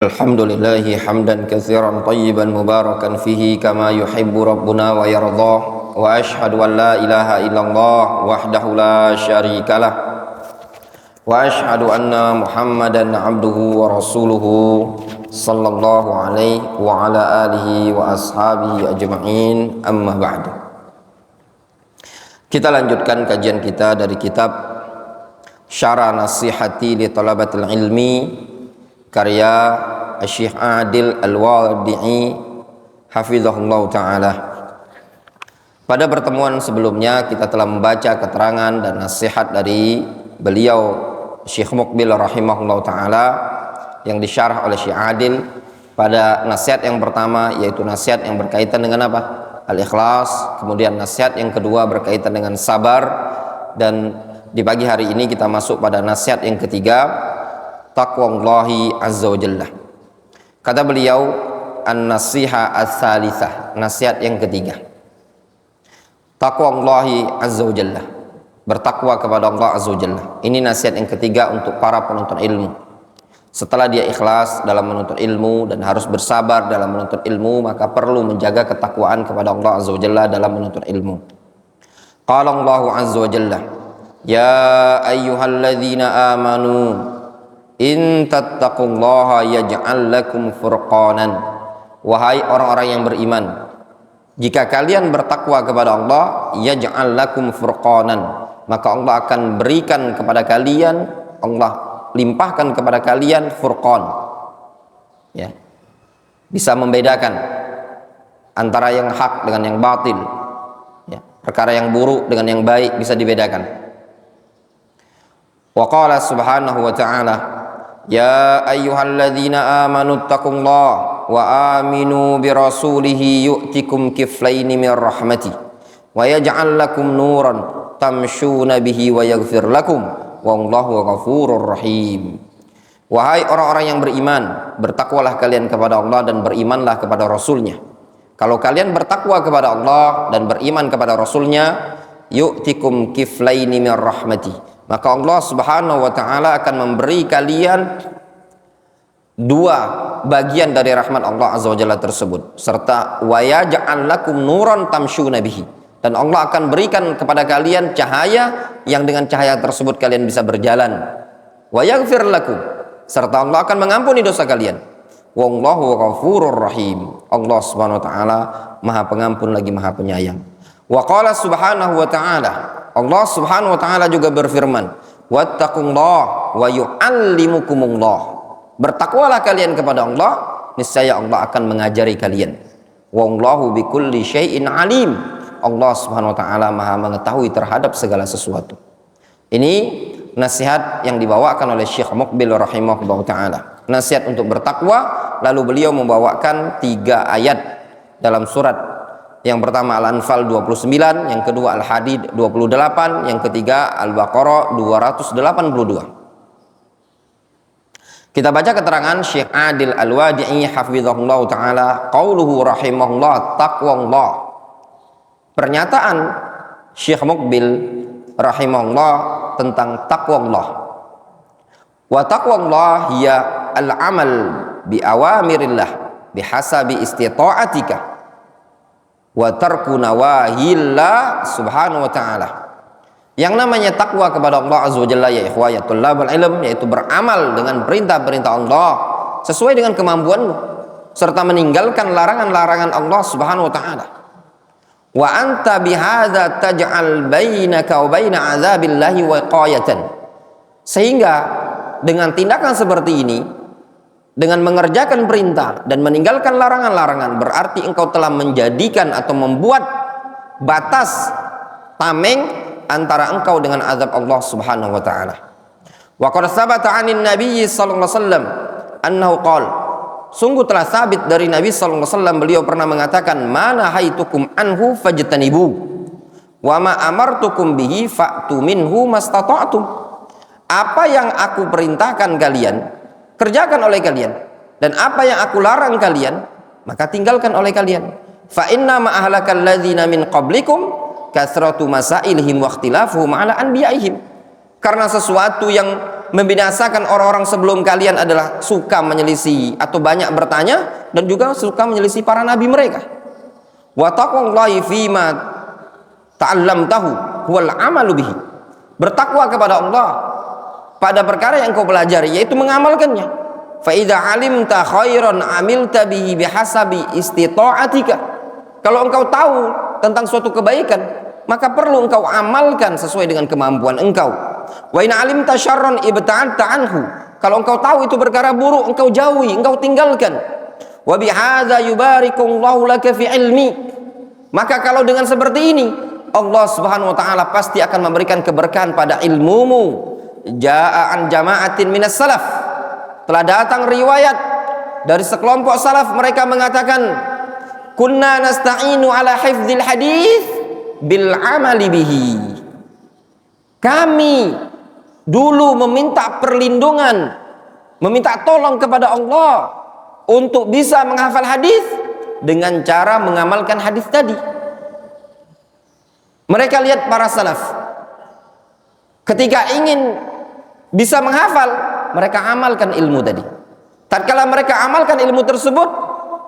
Alhamdulillahi hamdan katsiran tayyiban mubarakan fihi kama yuhibbu rabbuna wa yardah wa ashhadu an la ilaha illallah wahdahu la syarikalah wa ashhadu anna muhammadan abduhu wa rasuluhu sallallahu alaihi wa ala alihi wa ashabihi ajma'in, amma ba'du. Kita lanjutkan kajian kita dari kitab Syarah Nasihati li Talabatil Ilmi karya Syekh Adil Al-Wadi'i hafizahullah ta'ala. Pada pertemuan sebelumnya kita telah membaca keterangan dan nasihat dari beliau Syekh Muqbil rahimahullah ta'ala yang disyarah oleh Syekh Adil. Pada nasihat yang pertama yaitu nasihat yang berkaitan dengan apa? Al-ikhlas. Kemudian nasihat yang kedua berkaitan dengan sabar. Dan di pagi hari ini kita masuk pada nasihat yang ketiga, taqwallahi azza wa jalla. Kata beliau, an-nasiha ats-tsalitsah, nasihat yang ketiga, taqwallahi azza wa jalla, bertakwa kepada Allah azza wa jalla. Ini nasihat yang ketiga untuk para penuntut ilmu. Setelah dia ikhlas dalam menuntut ilmu dan harus bersabar dalam menuntut ilmu, maka perlu menjaga ketakwaan kepada Allah azza wa jalla dalam menuntut ilmu. Qala Allah azza wa jalla, ya ayyuhalladzina amanu in tattaqullaha yaj'al lakum furqanan. Wahai orang-orang yang beriman, jika kalian bertakwa kepada Allah, yaj'al lakum furqanan, maka Allah akan berikan kepada kalian, Allah limpahkan kepada kalian furqan, ya, bisa membedakan antara yang hak dengan yang batil, ya, perkara yang buruk dengan yang baik bisa dibedakan. Wa qala subhanahu wa ta'ala, ya ayyuhalladzina amanu taqullaha wa aminu birasulihi yu'tikum kiflaini min rahmati wa yaj'al lakum nuran tamshuna bihi wa yaghfir lakum wallahu ghafurur rahim. Wahai orang-orang yang beriman, bertakwalah kalian kepada Allah dan berimanlah kepada Rasulnya. Kalau kalian bertakwa kepada Allah dan beriman kepada Rasulnya, yu'tikum kiflaini min rahmati, maka Allah subhanahu wa ta'ala akan memberi kalian dua bagian dari rahmat Allah azza wa jalla tersebut, serta wa yaj'al lakum nuran tamshuna bihi, dan Allah akan berikan kepada kalian cahaya yang dengan cahaya tersebut kalian bisa berjalan. Wa yaghfir lakum, serta Allah akan mengampuni dosa kalian. Wallahu ghafurur rahim, Allah subhanahu wa ta'ala maha pengampun lagi maha penyayang. Wa qala subhanahu wa ta'ala, Allah subhanahu wa ta'ala juga berfirman, wattaqullaha wa yu'allimukumullah, bertakwalah kalian kepada Allah, niscaya Allah akan mengajari kalian. Wallahu bikulli syai'in alim, Allah subhanahu wa ta'ala maha mengetahui terhadap segala sesuatu. Ini nasihat yang dibawakan oleh Syekh Muqbil rahimahullah ta'ala, nasihat untuk bertakwa. Lalu beliau membawakan 3 ayat dalam surat. Yang pertama Al-Anfal 29, yang kedua Al-Hadid 28, yang ketiga Al-Baqarah 282. Kita baca keterangan Syekh Adil Al-Wadi'i hafizahullah ta'ala, qauluhu rahimahullah taqwallah. Pernyataan Syekh Muqbil rahimahullah tentang taqwallah. Wa taqwallah hiya al-amal bi awamirillah bihasabi istita'atika wa tarku nawahillah subhanahu wa ta'ala. Yang namanya takwa kepada Allah azza wa jalla, ya ikhwah ya tullabul ilm, yaitu beramal dengan perintah-perintah Allah sesuai dengan kemampuanmu, serta meninggalkan larangan-larangan Allah subhanahu wa ta'ala. Wa anta bihadza taj'al bainaka wa baina azabillahi wiqayatan, sehingga dengan tindakan seperti ini, dengan mengerjakan perintah dan meninggalkan larangan-larangan, berarti engkau telah menjadikan atau membuat batas tameng antara engkau dengan azab Allah subhanahu wa ta'ala. Wa qad tsabata 'anin nabiy sallallahu alaihi wasallam annahu qala, sungguh telah sabit dari Nabi sallallahu alaihi wasallam, beliau pernah mengatakan, mana haitukum anhu fajtanibu wa ma amartukum bihi fa'tu minhu mastata'tum. Apa yang aku perintahkan kalian, kerjakan oleh kalian, dan apa yang aku larang kalian, maka tinggalkan oleh kalian. Fa inna ma ahlakal ladzina min qablikum kasratu masailihim wa ikhtilafuhum ala anbiya'ihim. Karena sesuatu yang membinasakan orang-orang sebelum kalian adalah suka menyelisih atau banyak bertanya dan juga suka menyelisih para nabi mereka. Wa taqwallahi fima ta'allamtahu huwal amalu bihi. Bertakwa kepada Allah pada perkara yang kau pelajari, yaitu mengamalkannya. Fa idza alimta khairan amilta bihi bihasabi istita'atika. Kalau engkau tahu tentang suatu kebaikan, maka perlu engkau amalkan sesuai dengan kemampuan engkau. Wa in alimta syarran ibta'adta anhu. Kalau engkau tahu itu perkara buruk, engkau jauhi, engkau tinggalkan. Wa bihadza yubarikullahu laka fi ilmi. Maka kalau dengan seperti ini, Allah Subhanahu wa taala pasti akan memberikan keberkahan pada ilmumu. Jaa an jama'atin minas salaf. Telah datang riwayat dari sekelompok salaf, mereka mengatakan, kunna nasta'inu ala hifdzil hadis bil amali bihi. Kami dulu meminta perlindungan, meminta tolong kepada Allah untuk bisa menghafal hadis dengan cara mengamalkan hadis tadi. Mereka lihat para salaf, ketika ingin bisa menghafal, mereka amalkan ilmu tadi. Tatkala mereka amalkan ilmu tersebut,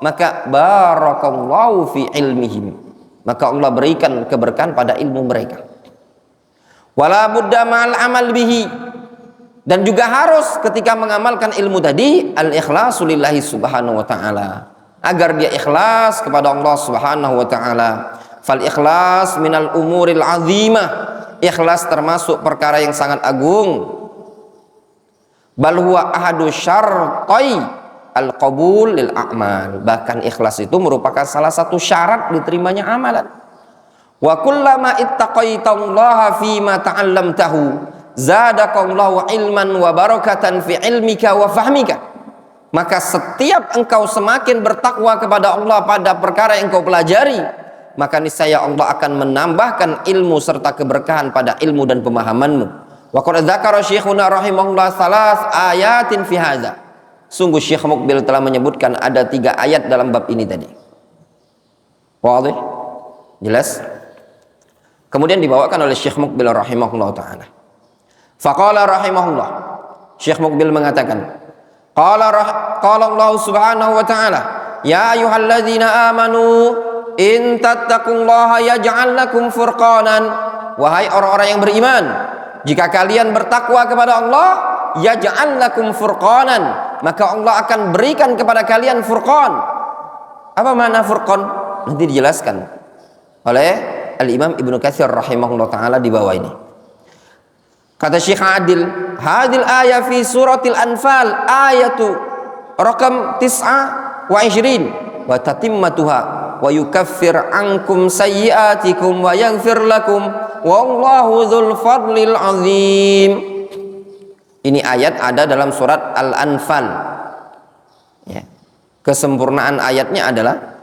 maka barakallahu fi ilmihim, maka Allah berikan keberkahan pada ilmu mereka. Wala budda ma'al amal bihi, dan juga harus ketika mengamalkan ilmu tadi al-ikhlasu lillahi subhanahu wa ta'ala, agar dia ikhlas kepada Allah subhanahu wa ta'ala. Fal ikhlas minal umuril azimah, ikhlas termasuk perkara yang sangat agung. Bal huwa ahadu syartai al-qabul lil a'mal, bahkan ikhlas itu merupakan salah satu syarat diterimanya amalan. Wa kullama ittaqaitallaha fima ta'allamtahu zadakallahu ilman wa barakatan fi ilmika wa fahmika. Maka setiap engkau semakin bertakwa kepada Allah pada perkara yang engkau pelajari, maka niscaya Allah akan menambahkan ilmu serta keberkahan pada ilmu dan pemahamanmu. Wa qad dzakara syekhuna rahimahullah salas ayatin fi hadza. Sungguh Syekh Mukbil telah menyebutkan ada 3 ayat dalam bab ini tadi. Wadih? Jelas? Kemudian dibawakan oleh Syekh Mukbil rahimahullah taala. Faqala rahimahullah, Syekh Mukbil mengatakan, qala Allah subhanahu wa ta'ala, ya ayyuhalladzina amanu in tattaqullaha yaj'al lakum furqanan. Wahai orang-orang yang beriman, jika kalian bertakwa kepada Allah, yaj'al lakum furqanan, maka Allah akan berikan kepada kalian furqan. Apa makna furqan? Nanti dijelaskan oleh Al-Imam Ibnu Katsir rahimahullah taala di bawah ini. Kata Syekh Adil, hadil ayat fi suratil Anfal ayatu rakam 29 wa tatimmatuha wa yukaffir ankum sayyiatikum wa yaghfir lakum wallahu dzul fadlil azim. Ini ayat ada dalam surat Al-Anfal. Ya. Kesempurnaan ayatnya adalah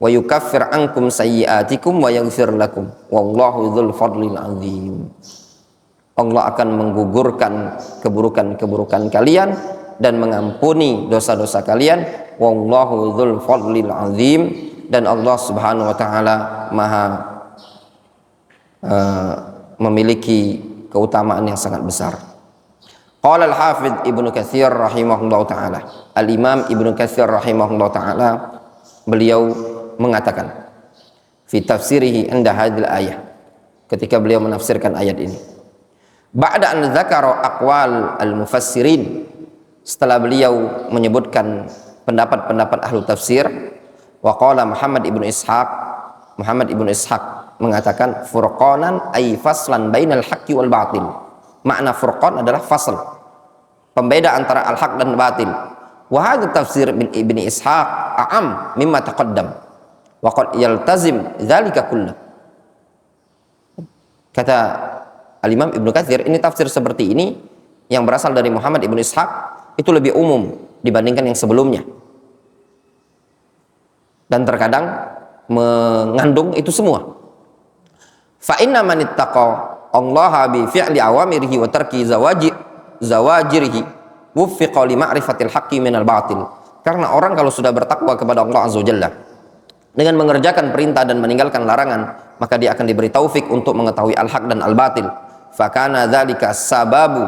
wa yukaffir ankum sayyiatikum wa yaghfir lakum wallahu dzul fadlil azim. Allah akan menggugurkan keburukan-keburukan kalian dan mengampuni dosa-dosa kalian. Wallahu dzul fadlil azim, dan Allah Subhanahu wa taala Maha memiliki keutamaan yang sangat besar. Qala al-Hafidz Ibnu Katsir rahimahullahu taala. Al-Imam Ibnu Katsir rahimahullahu taala beliau mengatakan fi tafsirihi inda hadhil ayah, ketika beliau menafsirkan ayat ini. Ba'da an dzakara aqwal al-mufassirin, setelah beliau menyebutkan pendapat-pendapat ahli tafsir, wa qala Muhammad ibnu Ishaq mengatakan furqanan ay faslan bainal haqqi wal batil. Makna furqan adalah fasl, pembeda antara al-haq dan batil. Wa hadha tafsir min Ibni Ishaq a'am mimma taqaddam wa qad yaltazim dzalika kullu. Kata Al-Imam Ibnu Katsir, ini tafsir seperti ini yang berasal dari Muhammad ibnu Ishaq itu lebih umum dibandingkan yang sebelumnya, dan terkadang mengandung itu semua. Fa inna man ittaqa Allah bi fi'li awamirihi wa tarki zawajirihi wuffiqa li ma'rifatil haqqi minal batil. Karena orang kalau sudah bertakwa kepada Allah Azza wa Jalla dengan mengerjakan perintah dan meninggalkan larangan, maka dia akan diberi taufik untuk mengetahui al-haq dan al-batil. Fakana dzalika sababu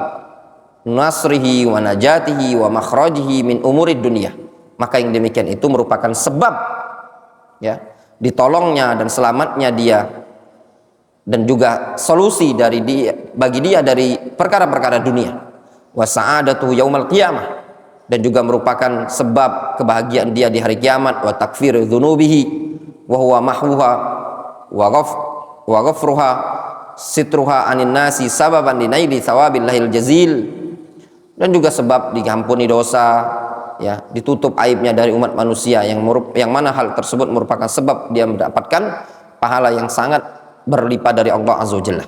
nasrihi wa najatihi wa makhrajihi min umurid dunia. Maka yang demikian itu merupakan sebab ya ditolongnya dan selamatnya dia, dan juga solusi dari dia bagi dia dari perkara-perkara dunia. Wa sa'adatu yaumal qiyamah, dan juga merupakan sebab kebahagiaan dia di hari kiamat. Wa takfiru dzunubihi wa huwa mahwuha wa ghafruha sitruha anin nasi sababan linaili thawabillahil jazil, dan juga sebab diampuni dosa ya, ditutup aibnya dari umat manusia, yang mana hal tersebut merupakan sebab dia mendapatkan pahala yang sangat berlipat dari Allah Azza wa Jalla.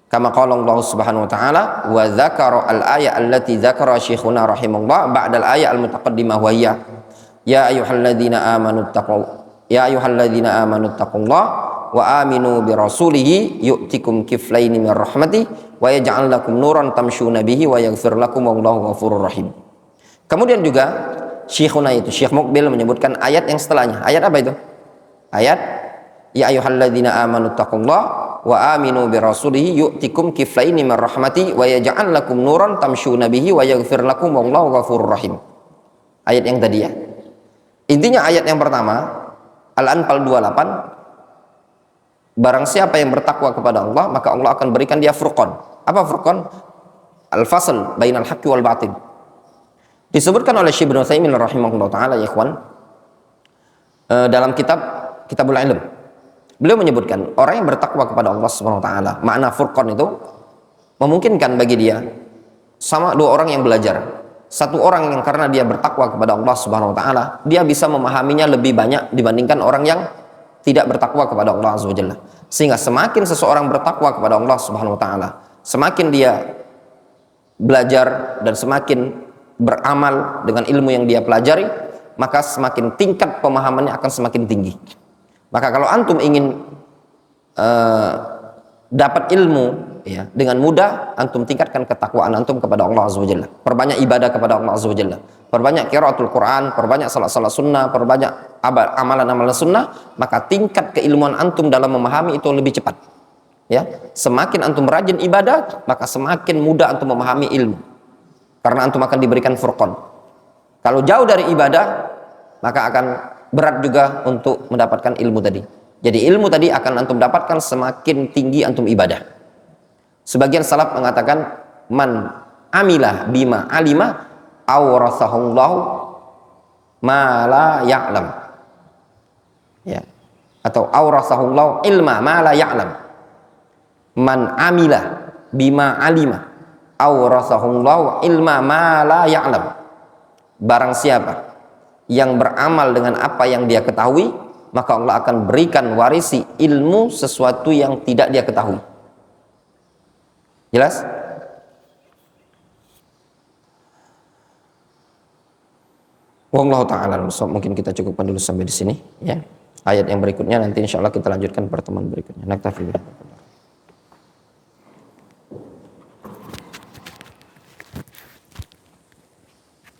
Kama qala Allah Subhanahu wa taala, wa dzakara al-aya allati dzakara syekhuna rahimahullah ba'da al-aya al-mutaqaddimah wa hiya ya ayyuhalladzina amanu taqullah wa aminu bi rasulihi yu'tikum kiflaini min rahmati wa yaj'al lakum nuran tamshuna bihi wa yaghfir lakum wallahu ghafurur rahim. Kemudian juga syekhuna itu Syekh Muqbil menyebutkan ayat yang setelahnya. Ayat apa itu? Ayat ya ayyuhalladzina amanu taqullah wa aminu bi rasulihi yu'tikum kiflaini min rahmati wa yaj'al lakum nuran tamshuna bihi wa yaghfir lakum wallahu ghafurur rahim. Ayat yang tadi ya. Intinya ayat yang pertama Al-Anfal 28, barang siapa yang bertakwa kepada Allah maka Allah akan berikan dia furqan. Apa furqan? Al-fasl bainal haqqi wal batil. Disebutkan oleh Syekh Ibnu Utsaimin rahimahullah taala ya ikhwan, dalam Kitabul Ilm, beliau menyebutkan orang yang bertakwa kepada Allah Subhanahu wa taala, makna furqan itu memungkinkan bagi dia sama dua orang yang belajar. Satu orang yang karena dia bertakwa kepada Allah Subhanahu wa taala, dia bisa memahaminya lebih banyak dibandingkan orang yang tidak bertakwa kepada Allah Azza wa Jalla. Sehingga semakin seseorang bertakwa kepada Allah Subhanahu wa taala, semakin dia belajar dan semakin beramal dengan ilmu yang dia pelajari, maka semakin tingkat pemahamannya akan semakin tinggi. Maka kalau antum ingin dapat ilmu ya, dengan mudah, antum tingkatkan ketakwaan antum kepada Allah Azza wa Jalla. Perbanyak ibadah kepada Allah Azza wa Jalla. Perbanyak qiraatul Quran, perbanyak salat-salat sunnah, perbanyak amalan-amalan sunnah, maka tingkat keilmuan antum dalam memahami itu lebih cepat. Ya, semakin antum rajin ibadah, maka semakin mudah antum memahami ilmu. Karena antum akan diberikan furqan. Kalau jauh dari ibadah, maka akan berat juga untuk mendapatkan ilmu tadi. Jadi ilmu tadi akan antum dapatkan semakin tinggi antum ibadah. Sebagian salaf mengatakan man amilah bima alima awrathahullahu ma la ya'lam. Ya. Atau awrathahullahu ilma ma la ya'lam. Man amila bima alima awrathahullahu ilma ma la ya'lam. Barang siapa yang beramal dengan apa yang dia ketahui, maka Allah akan berikan warisi ilmu sesuatu yang tidak dia ketahui. Jelas? Wallahu ta'ala mungkin kita cukupkan dulu sampai di sini ya. Ayat yang berikutnya nanti insyaallah kita lanjutkan pertemuan berikutnya. Naktafi.